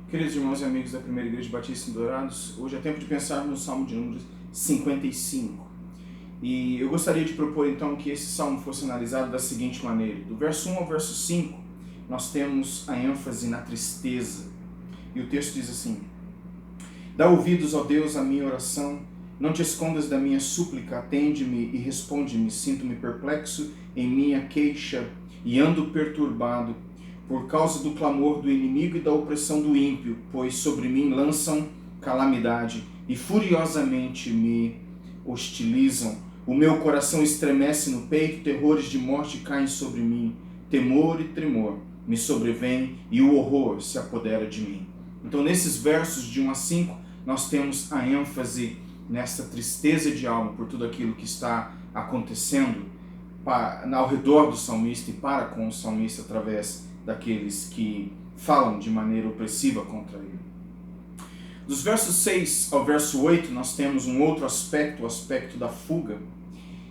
Queridos irmãos e amigos da Primeira Igreja Batista em Dourados, hoje é tempo de pensar no Salmo de número 55. E eu gostaria de propor então que esse salmo fosse analisado da seguinte maneira: do verso 1 ao verso 5, nós temos a ênfase na tristeza. E o texto diz assim: Dá ouvidos, ó Deus, à minha oração, não te escondas da minha súplica, atende-me e responde-me. Sinto-me perplexo em minha queixa e ando perturbado por causa do clamor do inimigo e da opressão do ímpio, pois sobre mim lançam calamidade e furiosamente me hostilizam. O meu coração estremece no peito, terrores de morte caem sobre mim, temor e tremor me sobrevêm e o horror se apodera de mim. Então, nesses versos de 1 a 5, nós temos a ênfase nessa tristeza de alma por tudo aquilo que está acontecendo ao redor do salmista e para com o salmista através daqueles que falam de maneira opressiva contra ele. Dos versos 6 ao verso 8, nós temos um outro aspecto, o aspecto da fuga.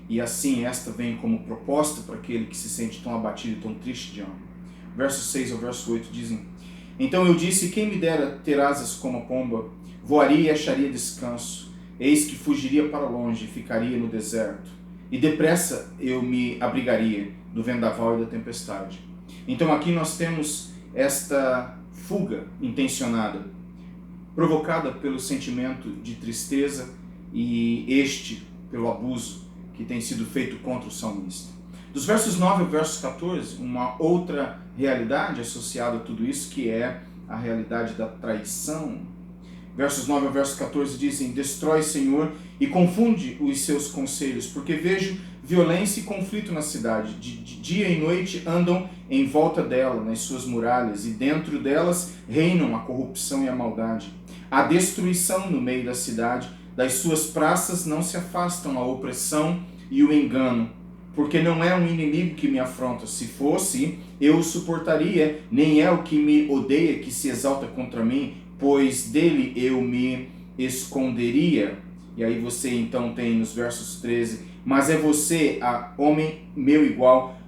E assim esta vem como proposta para aquele que se sente tão abatido e tão triste de alma. Versos 6 ao verso 8 dizem: Então eu disse, quem me dera ter asas como a pomba, voaria e acharia descanso. Eis que fugiria para longe e ficaria no deserto. E depressa eu me abrigaria do vendaval e da tempestade. Então aqui nós temos esta fuga intencionada, provocada pelo sentimento de tristeza e pelo abuso que tem sido feito contra o salmista. Dos versos 9 ao verso 14, uma outra realidade associada a tudo isso, que é a realidade da traição. Versos 9 ao verso 14 dizem: Destrói, Senhor, e confunde os seus conselhos, porque vejo violência e conflito na cidade. De dia e noite andam em volta dela, nas suas muralhas, e dentro delas reinam a corrupção e a maldade. Há destruição no meio da cidade, das suas praças não se afastam a opressão e o engano, porque não é um inimigo que me afronta. Se fosse, eu o suportaria, nem é o que me odeia que se exalta contra mim, pois dele eu me esconderia. E aí você então tem nos versos 13: Mas é você, homem meu igual,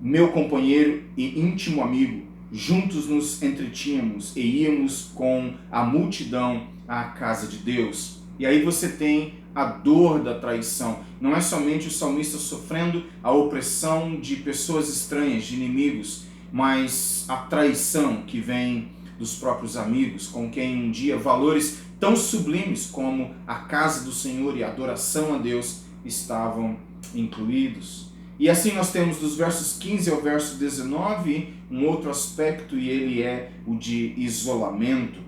meu companheiro e íntimo amigo. Juntos nos entretínhamos e íamos com a multidão à casa de Deus. E aí você tem a dor da traição. Não é somente o salmista sofrendo a opressão de pessoas estranhas, de inimigos, mas a traição que vem dos próprios amigos, com quem um dia valores tão sublimes como a casa do Senhor e a adoração a Deus estavam incluídos. E assim nós temos dos versos 15 ao verso 19 um outro aspecto, e ele é o de isolamento.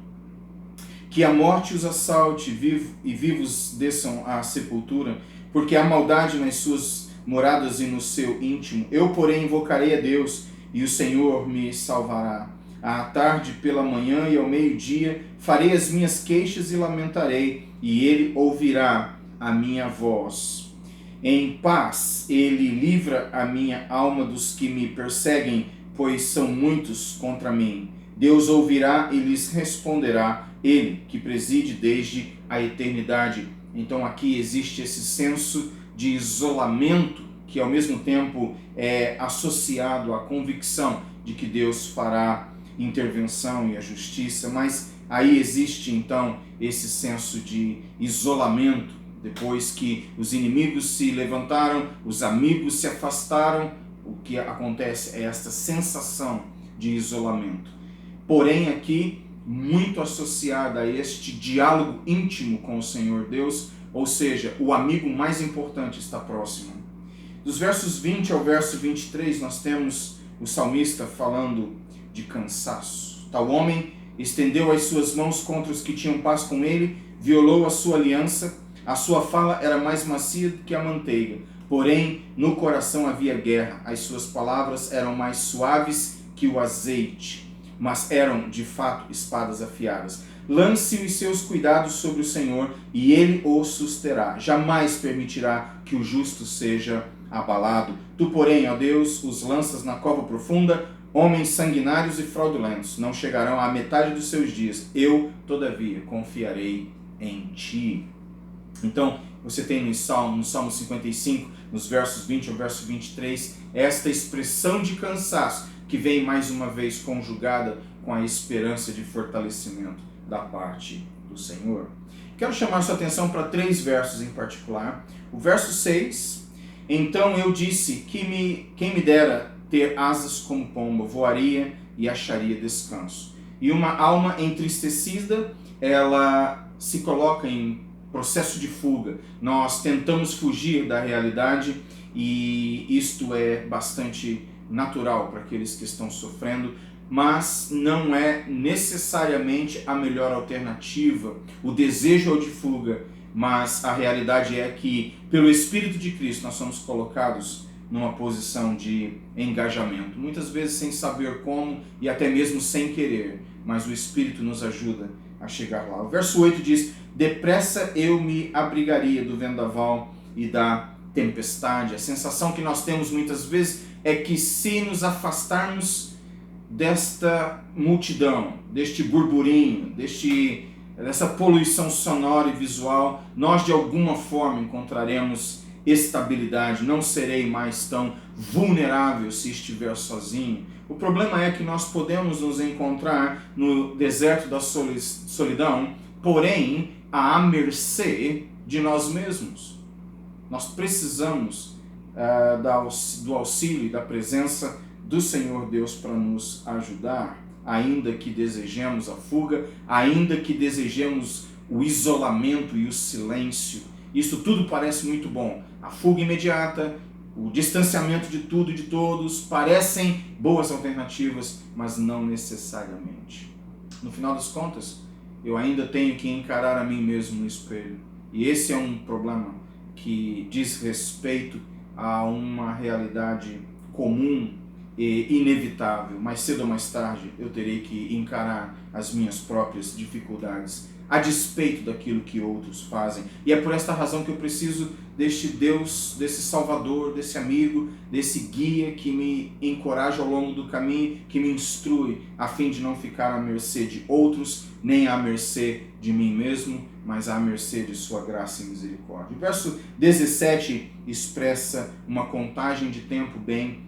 Que a morte os assalte e vivos desçam à sepultura, porque há maldade nas suas moradas e no seu íntimo. Eu, porém, invocarei a Deus, e o Senhor me salvará. À tarde, pela manhã e ao meio-dia, farei as minhas queixas e lamentarei, e ele ouvirá a minha voz. Em paz, ele livra a minha alma dos que me perseguem, pois são muitos contra mim. Deus ouvirá e lhes responderá, ele que preside desde a eternidade. Então aqui existe esse senso de isolamento que ao mesmo tempo é associado à convicção de que Deus fará intervenção e a justiça, mas aí existe então esse senso de isolamento. Depois que os inimigos se levantaram, os amigos se afastaram, o que acontece é esta sensação de isolamento. Porém aqui, muito associada a este diálogo íntimo com o Senhor Deus, ou seja, o amigo mais importante está próximo. Dos versos 20 ao verso 23, nós temos o salmista falando de cansaço. Tal homem estendeu as suas mãos contra os que tinham paz com ele, violou a sua aliança, a sua fala era mais macia do que a manteiga, porém no coração havia guerra, as suas palavras eram mais suaves que o azeite, mas eram de fato espadas afiadas. Lance os seus cuidados sobre o Senhor e ele o susterá. Jamais permitirá que o justo seja abalado. Tu, porém, ó Deus, os lanças na cova profunda. Homens sanguinários e fraudulentos não chegarão à metade dos seus dias. Eu, todavia, confiarei em ti. Então, você tem no Salmo 55, nos versos 20 ao verso 23, esta expressão de cansaço que vem mais uma vez conjugada com a esperança de fortalecimento da parte do Senhor. Quero chamar sua atenção para 3 versos em particular. O verso 6, então eu disse que quem me dera ter asas como pomba, voaria e acharia descanso. E uma alma entristecida, ela se coloca em processo de fuga. Nós tentamos fugir da realidade e isto é bastante natural para aqueles que estão sofrendo, mas não é necessariamente a melhor alternativa. O desejo é o de fuga, mas a realidade é que, pelo Espírito de Cristo, nós somos colocados numa posição de engajamento, muitas vezes sem saber como e até mesmo sem querer, mas o Espírito nos ajuda a chegar lá. O verso 8 diz: depressa eu me abrigaria do vendaval e da tempestade. A sensação que nós temos muitas vezes é que, se nos afastarmos desta multidão, deste burburinho, dessa poluição sonora e visual, nós de alguma forma encontraremos estabilidade, não serei mais tão vulnerável se estiver sozinho. O problema é que nós podemos nos encontrar no deserto da solidão, porém à mercê de nós mesmos. Nós precisamos do auxílio e da presença do Senhor Deus para nos ajudar, ainda que desejemos a fuga, ainda que desejemos o isolamento e o silêncio. Isso tudo parece muito bom. A fuga imediata, o distanciamento de tudo e de todos parecem boas alternativas, mas não necessariamente. No final das contas, eu ainda tenho que encarar a mim mesmo no espelho. E esse é um problema que diz respeito a uma realidade comum e inevitável. Mais cedo ou mais tarde eu terei que encarar as minhas próprias dificuldades, a despeito daquilo que outros fazem. E é por esta razão que eu preciso deste Deus, desse Salvador, desse amigo, desse guia que me encoraja ao longo do caminho, que me instrui, a fim de não ficar à mercê de outros, nem à mercê de mim mesmo, mas à mercê de sua graça e misericórdia. O verso 17 expressa uma contagem de tempo bem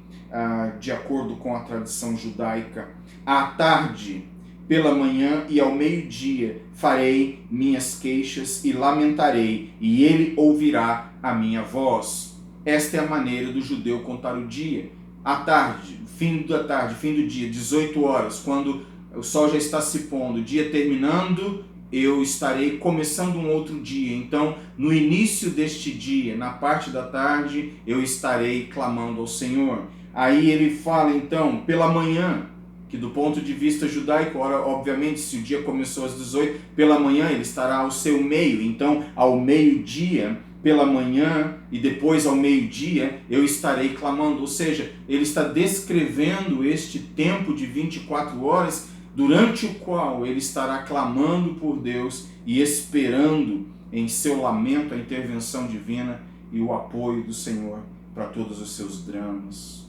de acordo com a tradição judaica. À tarde, pela manhã e ao meio-dia farei minhas queixas e lamentarei, e ele ouvirá a minha voz. Esta é a maneira do judeu contar o dia. À tarde, fim do dia, 18 horas, quando o sol já está se pondo, o dia terminando, eu estarei começando um outro dia. Então, no início deste dia, na parte da tarde, eu estarei clamando ao Senhor. Aí ele fala então, pela manhã, que do ponto de vista judaico, ora, obviamente, se o dia começou às 18, pela manhã ele estará ao seu meio. Então, ao meio-dia, pela manhã e depois ao meio-dia, eu estarei clamando. Ou seja, ele está descrevendo este tempo de 24 horas durante o qual ele estará clamando por Deus e esperando em seu lamento a intervenção divina e o apoio do Senhor para todos os seus dramas.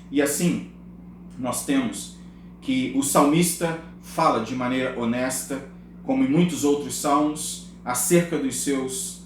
E assim, nós temos que o salmista fala de maneira honesta, como em muitos outros salmos, acerca dos seus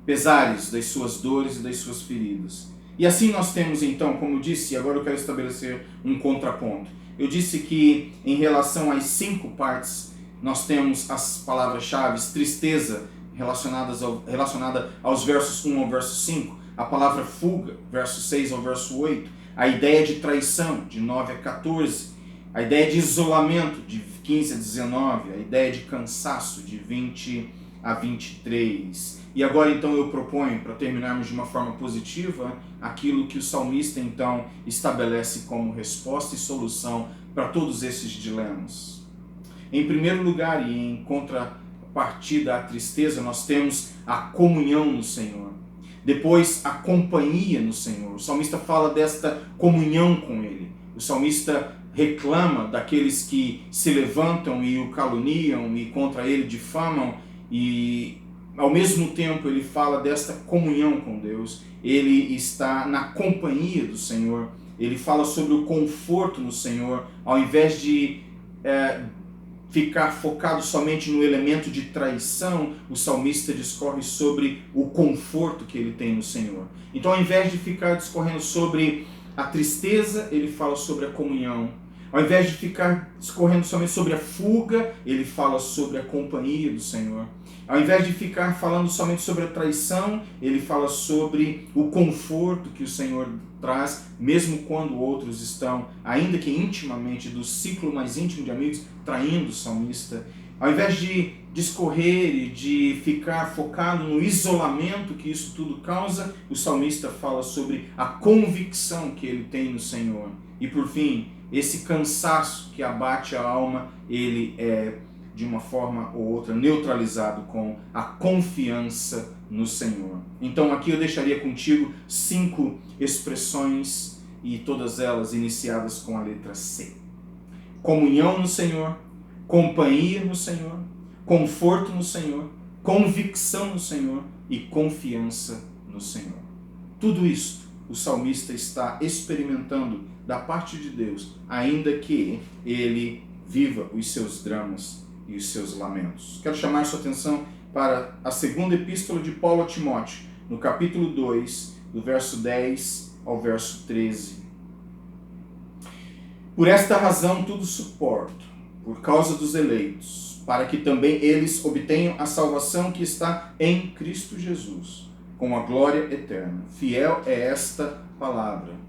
pesares, das suas dores e das suas feridas. E assim nós temos então, como eu disse, agora eu quero estabelecer um contraponto. Eu disse que em relação às 5 partes, nós temos as palavras-chave, tristeza, relacionada aos versos 1 ao verso 5, a palavra fuga, verso 6 ao verso 8, a ideia de traição, de 9 a 14, a ideia de isolamento, de 15 a 19, a ideia de cansaço, de 20 a 23. E agora então eu proponho, para terminarmos de uma forma positiva, aquilo que o salmista então estabelece como resposta e solução para todos esses dilemas. Em primeiro lugar, e em contrapartida à tristeza, nós temos a comunhão no Senhor. Depois, a companhia no Senhor. O salmista fala desta comunhão com Ele. O salmista reclama daqueles que se levantam e o caluniam e contra ele difamam, e ao mesmo tempo ele fala desta comunhão com Deus. Ele está na companhia do Senhor. Ele fala sobre o conforto no Senhor, ao invés de ficar focado somente no elemento de traição. O salmista discorre sobre o conforto que ele tem no Senhor. Então, ao invés de ficar discorrendo sobre a tristeza, ele fala sobre a comunhão. Ao invés de ficar discorrendo somente sobre a fuga, ele fala sobre a companhia do Senhor. Ao invés de ficar falando somente sobre a traição, ele fala sobre o conforto que o Senhor traz, mesmo quando outros estão, ainda que intimamente, do ciclo mais íntimo de amigos, traindo o salmista. Ao invés de discorrer e de ficar focado no isolamento que isso tudo causa, o salmista fala sobre a convicção que ele tem no Senhor. E por fim, esse cansaço que abate a alma, ele é de uma forma ou outra neutralizado com a confiança no Senhor. Então aqui eu deixaria contigo 5 expressões e todas elas iniciadas com a letra C. Comunhão no Senhor, companhia no Senhor, conforto no Senhor, convicção no Senhor e confiança no Senhor. Tudo isso o salmista está experimentando da parte de Deus, ainda que ele viva os seus dramas e os seus lamentos. Quero chamar sua atenção para a segunda epístola de Paulo a Timóteo, no capítulo 2, do verso 10 ao verso 13. Por esta razão tudo suporto, por causa dos eleitos, para que também eles obtenham a salvação que está em Cristo Jesus, com a glória eterna. Fiel é esta palavra.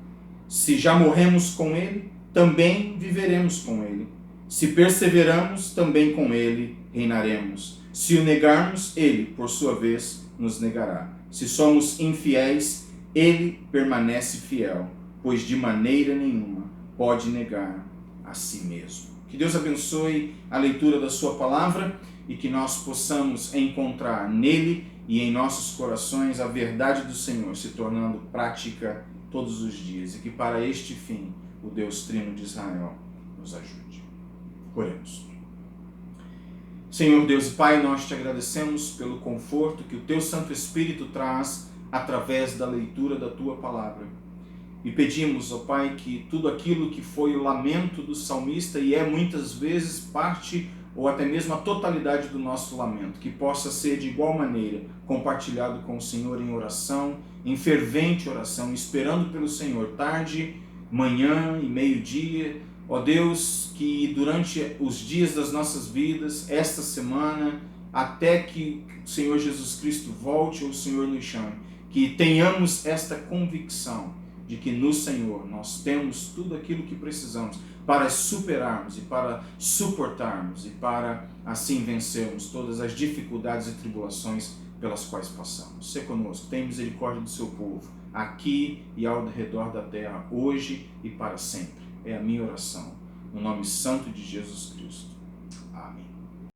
Se já morremos com ele, também viveremos com ele. Se perseveramos, também com ele reinaremos. Se o negarmos, ele, por sua vez, nos negará. Se somos infiéis, ele permanece fiel, pois de maneira nenhuma pode negar a si mesmo. Que Deus abençoe a leitura da sua palavra e que nós possamos encontrar nele e em nossos corações a verdade do Senhor se tornando prática todos os dias, e que para este fim o Deus Trino de Israel nos ajude. Oremos. Senhor Deus e Pai, nós te agradecemos pelo conforto que o teu Santo Espírito traz através da leitura da tua palavra. E pedimos, ó Pai, que tudo aquilo que foi o lamento do salmista, e é muitas vezes parte ou até mesmo a totalidade do nosso lamento, que possa ser de igual maneira compartilhado com o Senhor em oração, em fervente oração, esperando pelo Senhor tarde, manhã e meio-dia. Ó Deus, que durante os dias das nossas vidas, esta semana, até que o Senhor Jesus Cristo volte ou o Senhor nos chame, que tenhamos esta convicção de que no Senhor nós temos tudo aquilo que precisamos para superarmos e para suportarmos e para assim vencermos todas as dificuldades e tribulações pelas quais passamos. Sê conosco, tem misericórdia do seu povo, aqui e ao redor da terra, hoje e para sempre. É a minha oração, no nome santo de Jesus Cristo. Amém.